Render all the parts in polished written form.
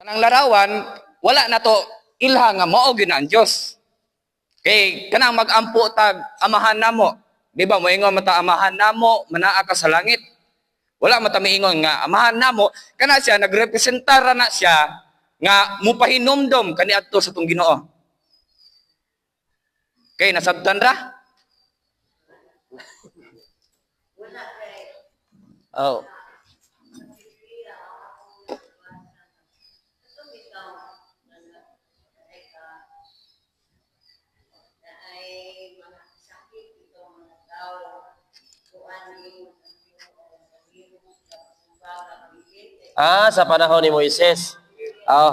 Kanang larawan, wala na to ilha nga mao gyud ang Dios. Kay kanang magampo tag amahan namo. Di ba moingon mata amahan namo manaa ka sa langit. Wala mata miingon nga amahan namo kana siya nagrepresentar na siya nga mupahinomdom kaniadto sa tong Ginoo. Kay nasabtan ra? Oh. Sa panahon ni Moises. Oh.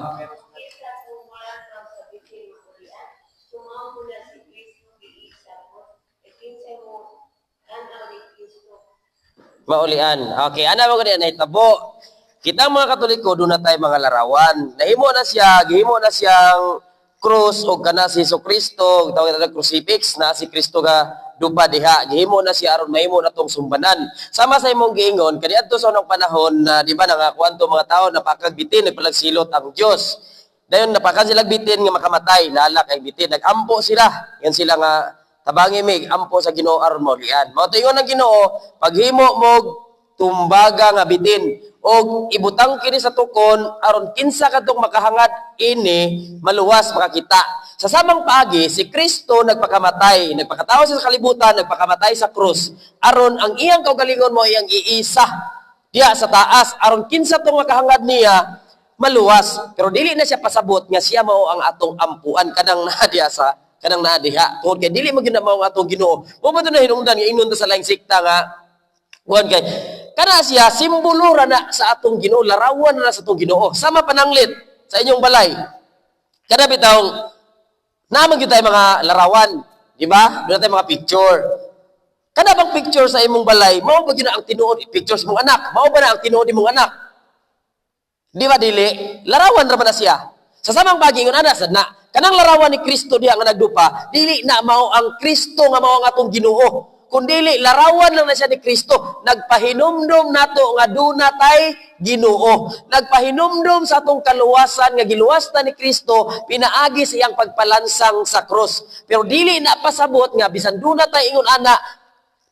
Maulian. Okay, ana mo gani nahitabo. Kita mga Katoliko doon na tayo mga larawan. Gihimo na siyang krus o kana si Jesucristo, tawag na crucifix na si Kristo ga dupa diha. Gihimo na siya aron mahimo na tong sumbanan. Sama sa imong giingon kani adto sa unang panahon na di ba nangakuan to mga tao napakagbitin nagpalagsilot ang Dios. Dayon napakan sila bitin nga makamatay, lala kay bitin. Nagampo sila. Yan sila nga tabangi mig ampo sa Ginoo aron maulian. Mao tingon ang Ginoo, paghimo mo tumbaga nga bitin og ibutang kini sa tukon aron kinsa kadtong makahangad ini maluwas makakita. Sa samang paagi si Kristo nagpakamatay, nagpakatawo sa kalibutan, nagpakamatay sa krus aron ang iyang kaugalingon mo iyang iisa diya sa taas aron kinsa tong makahangad niya maluwas. Pero dili na siya pasabot nga siya mao ang atong ampuan kanang nadiya sa kanang nadiha. Tungod kay dili mo gyud mao ang atong Ginoo. Mo ba na hinungdan nga ingon sa laing sikta nga kuan kay kana siya simbolo ra na sa atong Ginoo, larawan na sa atong Ginoo. Sama pananglit sa inyong balay. Kada bitawng naman gyud tay mga larawan, di ba? Doon tay mga picture. Kada bang picture sa imong balay, mao ba gyud ang tinuod picture sa imong anak? Mao ba na ang tinuod imong anak? Di ba dili? Larawan ra ba na siya? Sa samang pagi ingon ana sad na kanang larawan ni Kristo diha nga nagdupa, dili na mao ang Kristo nga mao ang atong Ginoo. Kundili larawan lang na siya ni Kristo. Nagpahinumdom nato nga duna tay Ginoo. Nagpahinumdom sa atong kaluwasan nga giluwasta ni Kristo pinaagi sa iyang pagpalansang sa krus. Pero dili na pasabot nga bisan duna tay ingon ana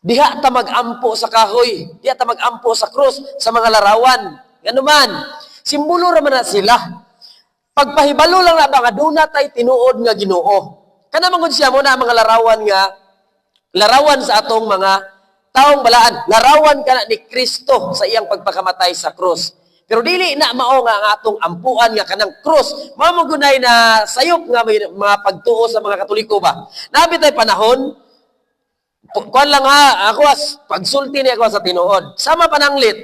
diha ta magampo sa kahoy, diha ta magampo sa krus sa mga larawan. Ngano man, simbolo ra man na sila. Pagpahibalo lang na ba nga duna tay tinuod nga Ginoo. Kana mangod siya mo na mga larawan nga larawan sa atong mga taong balaan. Larawan kana ni Kristo sa iyang pagpakamatay sa krus. Pero dili na mao nga ang atong ampuan nga kanang krus. Mao mo gunay na sayop nga may mga pagtuo sa mga Katoliko ba. Nabi tay panahon kuan lang ha, ako as pagsulti ni ako sa tinuod. Sama pananglit.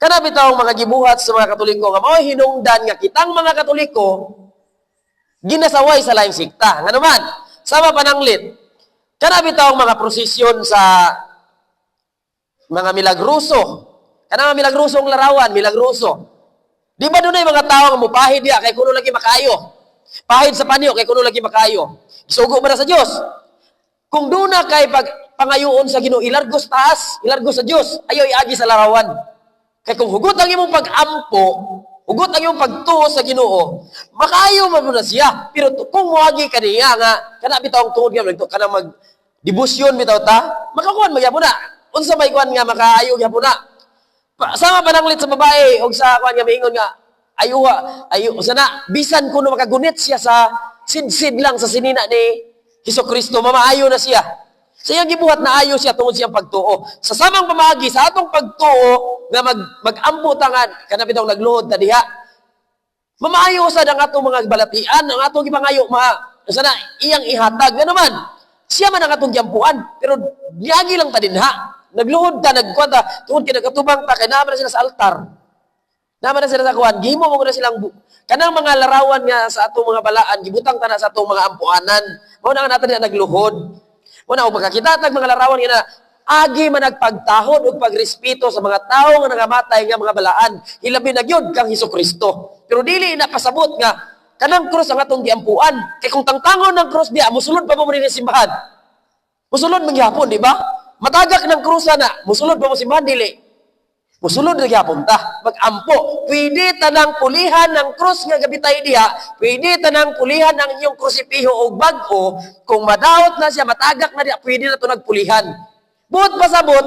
Kana bitaw mga gibuhat sa mga Katoliko nga mao hinungdan nga kitang mga Katoliko ginasaway sa laing sikta. Ngano man? Sama pananglit. Kana bitaw mga prosesyon sa mga milagruso. Kana mga milagrusong larawan, milagruso. Di ba dunay mga tao nga mupahid diha kay kuno lagi makayo? Pahid sa panyo kay kuno lagi makayo. Isugo man sa Dios. Kung duna kay pangayoon sa Ginoo, ilargo sa taas, ilargo sa Dios, ayo iagi sa larawan. Kay kung hugot ang imong pag-ampo, hugot ang imong pagtuo sa Ginoo, makayo man na siya. Pero kung moagi kaniya nga kana bitaw ang tuod nga kana mag debosyon bitaw ta, makakuan magyapon na. Unsa may kuan nga makaayo gyapon na. Sama pananglit sa babae og sa kuan nga miingon nga ayo sana bisan kuno makagunit siya sa sidsid lang sa sinina ni Hesukristo, mamaayo na siya. Sa iyang gibuhat na ayo siya tungod siyang pagtuo. Sa samang pamagi sa atong pagtuo nga magampo tangan kana bitaw nagluhod ta diha. Mamaayo sa ang atong mga balatian, ang atong gipangayo sana iyang ihatag nga naman. Siya man ang atong giampuan, pero niyagi lang ta dinha. Nagluhod ta, nagkwanta, tungod kay nagkatubang ta, kay naman na sila sa altar. Naman na sila sa kuwan, gihimo mo na silang kanang mga larawan nga sa atong mga balaan, gibutang ta na sa atong mga ampuanan. Mao na nga natin na nagluhod. Mao na pagkakita tag mga larawan nga na agi man nagpagtahod ug pagrespeto sa mga tawo nga nangamatay nga mga balaan. Hilabi na gyud kang Hesukristo. Pero dili na pasabot nga kanang krus ang atong giampuan. Kay kung tangtangon ng krus diya, musulod pa mo rin sa simbahan. Musulod man gyapon, di ba? Matagak ng krusa na, musulod pa mo simbahan dili. Musulod na gyapon ta, mag-ampo. Pwede tanang pulihan ng krus nga gabitay diha, pwede tanang pulihan ng inyong krusipiho o bag-o, kung madaot na siya, matagak na diha, pwede na to nagpulihan. Buot pasabot,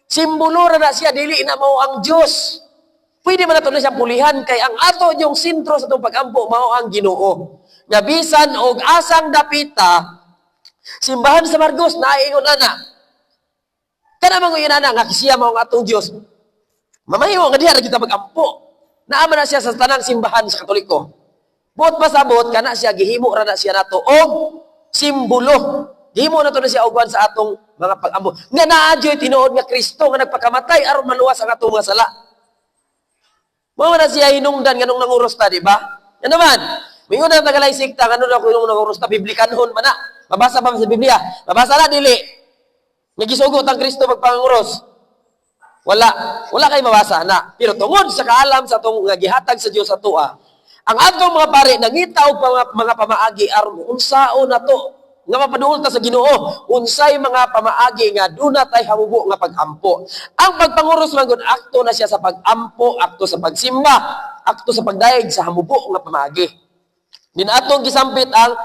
simbolo na siya, dili na mao ang Dios. Pwede man na to na siyang pulihan, kay ang ato yung sentro sa itong pag-ampo, mao ang Ginoo. Nga bisan og asang dapita, simbahan sa Margos, naiingon na. Kana mga yun nga siya mao ang atong Dios. Mamahiyo nga diha kita mag-ampo. Naama na siya sa tanang simbahan sa Katoliko. Buot pasabot kana siya gihimo ra na siya nato og simbolo. Gihimo na to na siya ogwan sa atong mga pag-ampo. Nga naadyoy tinuod nga Kristo nga nagpakamatay aron maluwas ang atong mga sala. Mao na siya hinungdan nganong nanguros ta, di ba? Yan naman. Mingon na tagalay sikta ngano na ko inong nanguros ta biblikanhon man na. Mabasa ba sa Biblia? Mabasa na dili. Nga gisugot ang Kristo magpanguros. Wala kay mabasa na. Pero tungod sa kaalam sa itong gihatag sa Diyos sa tuwa, ang atong mga pare, nangita og mga pamaagi, aron unsaon na to, nga mapaduol ta sa Ginoo, unsay mga pamaagi nga duna tay hamubo nga pag-ampo. Ang pagpanguros man gud akto na siya sa pag-ampo, akto sa pagsimba, akto sa pagdayeg sa hamubo nga pamaagi. Din atong gisampit ang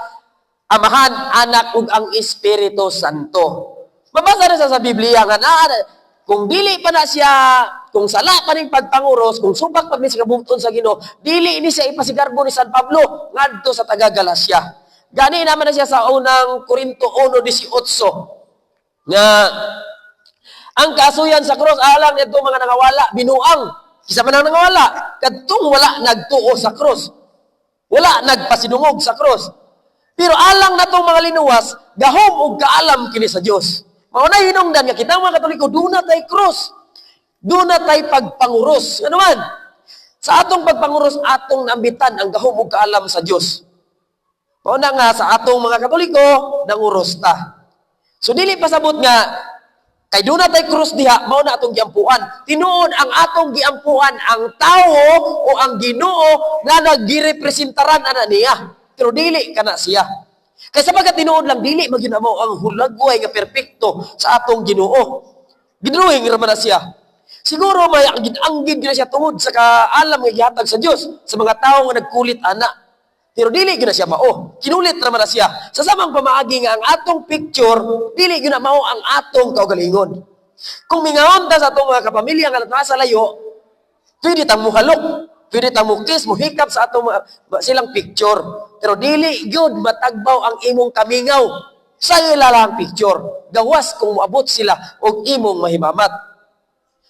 Amahan, Anak ug ang Espiritu Santo. Mabasa na sa Biblia nga kung dili pa na siya, kung sala pa ning pagpanguros, kung subak pa ni sa kabungton sa Ginoo, dili ni siya ipasigarbo ni San Pablo ngadto sa taga Galacia. Gani naman na siya sa unang Korinto 1:18 nga ang kasuyan sa cross alang nito mga nangawala binuang. Kisa man ang nangawala kadtong wala nagtuo sa cross. Wala nagpasinungog sa cross. Pero alang natong mga linuwas, gahom ug kaalam kini sa Dios. Mao na hinungdan nga kita mga Katoliko, duna tay krus. Duna tay pagpanguros. Ano man? Sa atong pagpanguros, atong nambitan ang gahom ug kaalam sa Dios. Mao na nga sa atong mga Katoliko, nanguros ta. So dili pasabot nga kay duna tay krus diha, mao na atong giampuan. Tinuod ang atong giampuan ang tawo o ang Ginoo nga naggirepresentaran ana niya. Pero dili kana siya. Kaya sabagat tinuod lang, dili maginamo ang hulagway nga perpekto sa atong Ginoo. Ginuhing raman na siya. Siguro may anggid na siya tungod sa kaalam nga gihatag sa Dios sa mga tawo nga nagkulit ana. Pero dili gyud na siya mao. Kinulit raman na siya. Sa samang pamaagi nga ang atong picture, dili gyud na mao ang atong kaugalingon. Kung mingaon ta sa atong mga kapamilya nga nasa layo, pwede tang muhalok. Pwede tang mukis, muhikap sa atong silang picture. Pero dili gyud matagbaw ang imong kamingaw sa ilalang picture. Gawas kung moabot sila og imong mahimamat.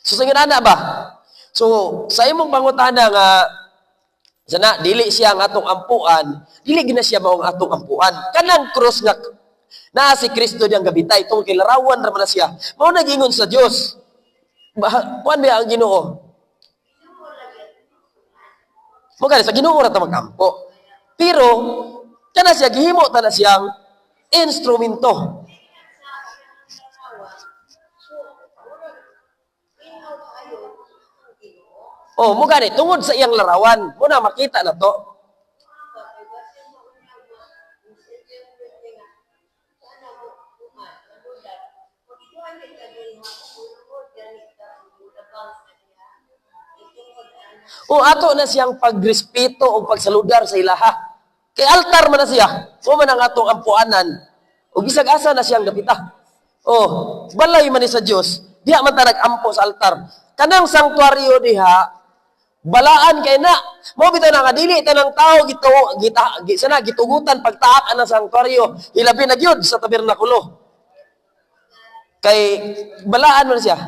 So sa ana ba? So sa imong pangutana nga sana dili siya ang atong ampuan, dili gina siya mao ang atong ampuan. Kanang cross nga naa si Kristo diyang gabitay tungod kay larawan ra man na siya. Mao nagingon sa Dios. Kuan ba ang Ginoo? Magana sa Ginoo ra ta magampo. Pero kana siya gihimo ta na siyang instrumento. Oh, mo gani tungod sa iyang larawan, mo na makita na to. O ato na siyang pagrespeto o pagsaludar sa ilaha. Kay altar man na siya. O man ang atong ampuanan. O gisag-asa na siyang gapita. O, balay man ni sa Dios. Diha man ta nag-ampo sa altar. Kanang sanktuaryo diha, balaan kay na. Mao bitaw na nga dili tanang tao gitugutan pagtaak ang sanktuaryo. Ilabi na gyud sa tabernakulo. Kay balaan man siya.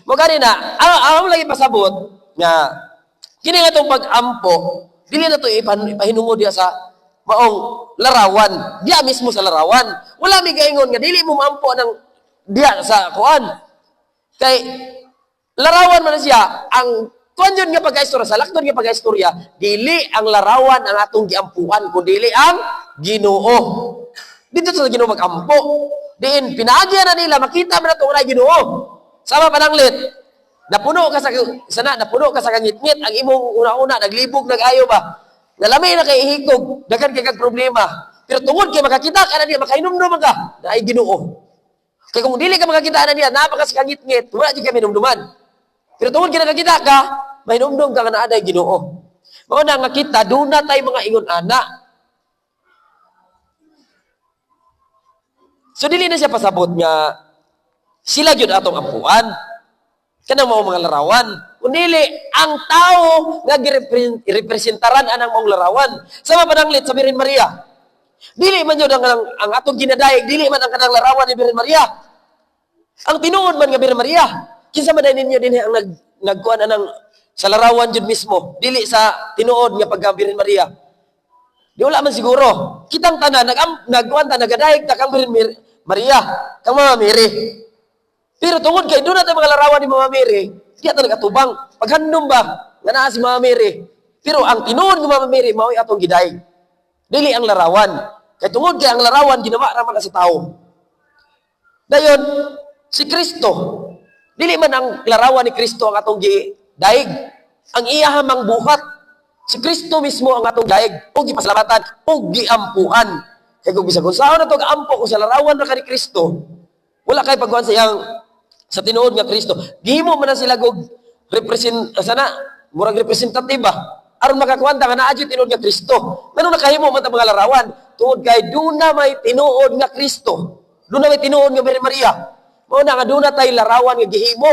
Mo gani na, ang lagi pasabot nga kini nga tong pag-ampo dili na to ipahinungod diha sa maong larawan diha mismo sa larawan wala mi gaingon nga dili mo maampo ng diha sa kuan kay larawan man siya ang kuan yun nga pagkaistorya sa lakton nga pagkaistorya dili ang larawan ang atong giampuan kundi dili ang Ginoo dito sa Ginoo mag-ampo diin pinaagya na nila makita man nato nga Ginoo sama pananglit. Napuno ka sa kangit-ngit ang imong una-una naglibog nag-ayo ba. Nalami na kay ihikog, daghan kay kag problema. Pero tungod kay makakita ka na niya, makainom-duman ka, na ay Ginoo. Kay kung dili ka makakita na niya, napaka sa kangit-ngit, wala di ka minumduman. Pero tungod kinakakita ka, mahinumdum ka nga na aday Ginoo. Mao na nga kita, doon na tayo mga ingon ana. So dili na siya pasabot nga sila gyud atong ampuan. Kanang mao mga larawan. Kunili ang tao nga girepresentaran anang mong larawan. Sama pananglit sa Birhen Maria. Dili man yun ang atong ginadayeg, dili man ang kanang larawan ni Birhen Maria. Ang tinuod man nga Birhen Maria. Kinsa man ninyo din ang nagkuan anang sa larawan jud mismo, dili sa tinuod nga pagka Birhen Maria. Di wala man siguro. Kitang tanan nagkuan ta nagadayeg ta kang Birhen Maria, kang Mama Mary. Pero tungod kay doon natin mga larawan ni Mama Mary, di ata nagatubang. Paghandom ba, nga naa si Mama Mary. Pero ang tinuod ng Mama Mary, mao'y atong gidaig. Dili ang larawan. Kay tungod kay ang larawan, ginawa raman na sa tao. Dayon, si Kristo, dili man ang larawan ni Kristo ang atong gidaig. Ang iya hamang buhat. Si Kristo mismo ang atong daig. O gipasalamatan, o giampuan. Kaya kung bisa kung saan na ito gaampo kung sa larawan na ka ni Kristo, wala kay pagkuhan sa tinuod nga Kristo. Gihimo man na sila murag representatiba. Aron makakuwanta nga naa jud tinuod nga Kristo. Ngano nakahimo man ta mga larawan tuod kay duna may tinuod nga Kristo. Duna may tinuod nga Birhen Maria. Mao na nga duna tay larawan nga gihimo.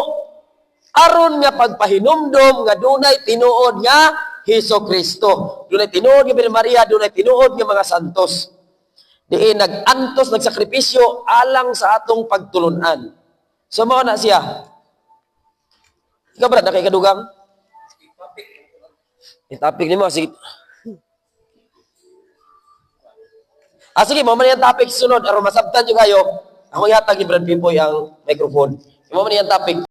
Aron nga pagpahinumdom nga dunay tinuod nga Hesukristo. Dunay tinuod nga Birhen Maria, dunay tinuod nga mga santos. Diin nag-antos, nagsakripisyo alang sa atong pagtulunan. So mao na siya. Ikaw brad, nakay kadugang? Topic ni mo, sige. Sige, mo man yung topic sunod. Aron masabtan yung kayo. Ako yatag ni Brad Pimpoy ang microphone. Mo man yung topic.